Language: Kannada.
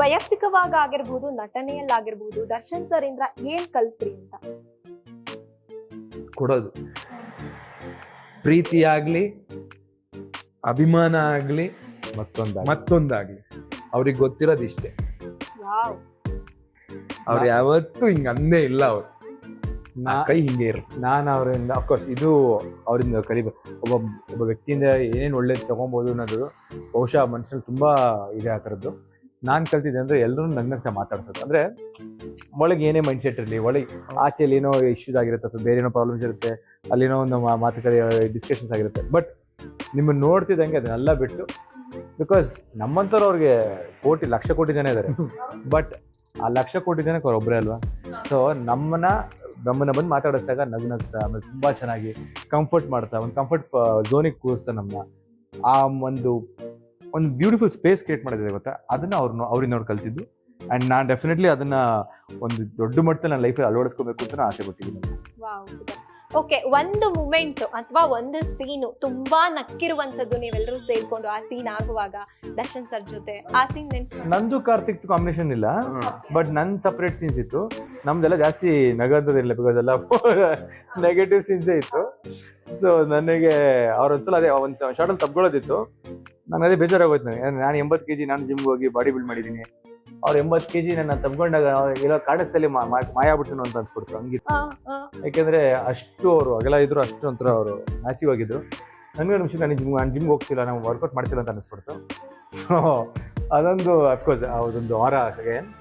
ವೈಯಕ್ತಿಕವಾಗಿ ಆಗಿರ್ಬೋದು, ನಟನೆಯಲ್ಲಾಗಿರ್ಬೋದು, ದರ್ಶನ್ ಸರ್ ಇಂದ ಏನ್ ಕಲ್ತ್ರಿ ಅಂತ? ಕೊಡೋದು, ಪ್ರೀತಿ ಆಗ್ಲಿ, ಅಭಿಮಾನ ಆಗ್ಲಿ, ಮತ್ತೊಂದಾಗ್ಲಿ ಅವ್ರಿಗೆ ಗೊತ್ತಿರೋದು ಇಷ್ಟೇ. ವಾವ್. ಅವ್ರು ಯಾವತ್ತೂ ಹಿಂಗ ಅಂದೇ ಇಲ್ಲ. ಅವ್ರು ಕೈ ಹಿಂಗೆ ಇರುತ್ತೆ. ನಾನು ಅವರಿಂದ ಅಫ್ಕೋರ್ಸ್ ಇದು ಅವರಿಂದ ಕಲಿಬೇಕು. ಒಬ್ಬ ವ್ಯಕ್ತಿಯಿಂದ ಏನೇನು ಒಳ್ಳೇದು ತಗೊಬೋದು ಅನ್ನೋದು ಬಹುಶಃ ಮನುಷ್ಯನಲ್ಲಿ ತುಂಬಾ ಇದೆ ಆ ಥರದ್ದು. ನಾನು ಕಲ್ತಿದ್ದೆ ಅಂದ್ರೆ ಎಲ್ಲರೂ ನಗ್ನಗ್ತಾ ಮಾತಾಡ್ಸೋದು. ಅಂದ್ರೆ ಒಳಗೆ ಏನೇ ಮೈಂಡ್ ಸೆಟ್ ಇರಲಿ, ಒಳಗೆ ಆಚೆಯಲ್ಲಿ ಏನೋ ಇಶ್ಯೂಸ್ ಆಗಿರುತ್ತೆ ಅಥವಾ ಬೇರೆ ಏನೋ ಪ್ರಾಬ್ಲಮ್ಸ್ ಇರುತ್ತೆ, ಅಲ್ಲೇನೋ ಒಂದು ಮಾತುಕತೆ ಡಿಸ್ಕಷನ್ಸ್ ಆಗಿರುತ್ತೆ. ಬಟ್ ನಿಮ್ಮನ್ನು ನೋಡ್ತಿದ್ದಂಗೆ ಅದನ್ನೆಲ್ಲ ಬಿಟ್ಟು, ಬಿಕಾಸ್ ನಮ್ಮಂಥವ್ರು ಅವ್ರಿಗೆ ಲಕ್ಷ ಕೋಟಿ ಜನ ಇದ್ದಾರೆ, ಬಟ್ ಆ ಲಕ್ಷ ಕೋಟಿ ಜನಕ್ಕೆ ಅವ್ರು ಒಬ್ಬರೇ ಅಲ್ವಾ. ಸೊ ನಮ್ಮನ್ನ ಬಂದು ಮಾತಾಡಿಸಿದಾಗ ನಗ್ನಗ್ತಾ, ಆಮೇಲೆ ತುಂಬ ಚೆನ್ನಾಗಿ ಕಂಫರ್ಟ್ ಮಾಡ್ತಾ, ಒಂದು ಕಂಫರ್ಟ್ ಝೋನಿಗೆ ಕೂರಿಸ್ತಾ ನಮ್ಮನ್ನ ಆ ಒಂದು ಬ್ಯೂಟಿಫುಲ್ ಸ್ಪೇಸ್ ಕ್ರಿಯೇಟ್ ಮಾಡಿದೆ ಗೊತ್ತಾ. ಅದನ್ನ ಅವ್ರಿಂದ ನೋಡಿ ಕಲ್ತಿದ್ದು. ಆ್ಯಂಡ್ ನಾನು ಡೆಫಿನೆಟ್ಲಿ ಅದನ್ನ ಒಂದು ದೊಡ್ಡ ಮಟ್ಟದಲ್ಲಿ ನನ್ನ ಲೈಫಲ್ಲಿ ಅಳವಡಿಸ್ಕೋಬೇಕು ಅಂತ ನಾನು ಆಸೆ ಪಟ್ಟಿದ್ದೀನಿ. ಓಕೆ, ಒಂದು ಮೂಮೆಂಟ್ ಅಥವಾ ಒಂದು ಸೀನು ತುಂಬಾ ನಕ್ಕಿರುವಂತದ್ದು ನೀವೆಲ್ಲರೂ ಸೇರ್ಕೊಂಡು ಆ ಸೀನ್ ಆಗುವಾಗ ದರ್ಶನ್ ಸರ್ ಜೊತೆ ಆ ಸೀನ್ ನಂದು ಕಾರ್ತಿಕ್ ಕಾಂಬಿನೇಷನ್ ಇಲ್ಲ, ಬಟ್ ನನ್ ಸಪರೇಟ್ ಸೀನ್ಸ್ ಇತ್ತು. ನಮ್ದೆಲ್ಲ ಜಾಸ್ತಿ ನಗದಿಲ್ಲ, ಬಿಕಾಸ್ ಎಲ್ಲ ನೆಗೆಟಿವ್ ಸೀನ್ಸೇ ಇತ್ತು. ಸೊ ನನಗೆ ಅವ್ರೊಂದ್ಸಲ ಅದೇ ಒಂದು ಶಾರ್ಟಲ್ಲಿ ತಪ್ಕೊಳ್ಳೋದಿತ್ತು. ನಂಗೆ ಅದೇ ಬೇಜಾರಾಗೋಯ್ತು. ನಾನು 80 kg ನಾನು ಜಿಮ್ಗೆ ಹೋಗಿ ಬಾಡಿ ಬಿಲ್ಡ್ ಮಾಡಿದ್ದೀನಿ. ಅವ್ರು 80 kg ನನ್ನ ತಪ್ಕೊಂಡಾಗ ಎಲ್ಲೋ ಕಾಡಸ್ಥಲ್ಲಿ ಮಾಯ ಆಗ್ಬಿಟ್ಟು ಅಂತ ಅನ್ಸ್ಬಿಡ್ತು. ಹಂಗಿತ್ತು. ಯಾಕೆಂದ್ರೆ ಅಷ್ಟು ಅವರು ಅಗಲ ಇದ್ರು, ಅಷ್ಟು ಒಂಥರ ಅವರು ಮ್ಯಾಸಿವ್ ಆಗಿದ್ರು. ನನಗೆ ನಿಮಿಷ ನಾನು ಜಿಮ್ಗೆ ಹೋಗ್ತಿಲ್ಲ, ನಾವು ವರ್ಕೌಟ್ ಮಾಡ್ತಿಲ್ಲ ಅಂತ ಅನಿಸ್ಬಿಡ್ತು. ಸೊ ಅದೊಂದು ಅಫ್ಕೋರ್ಸ್ ಅದೊಂದು ವಾರ ಹಾಗೆ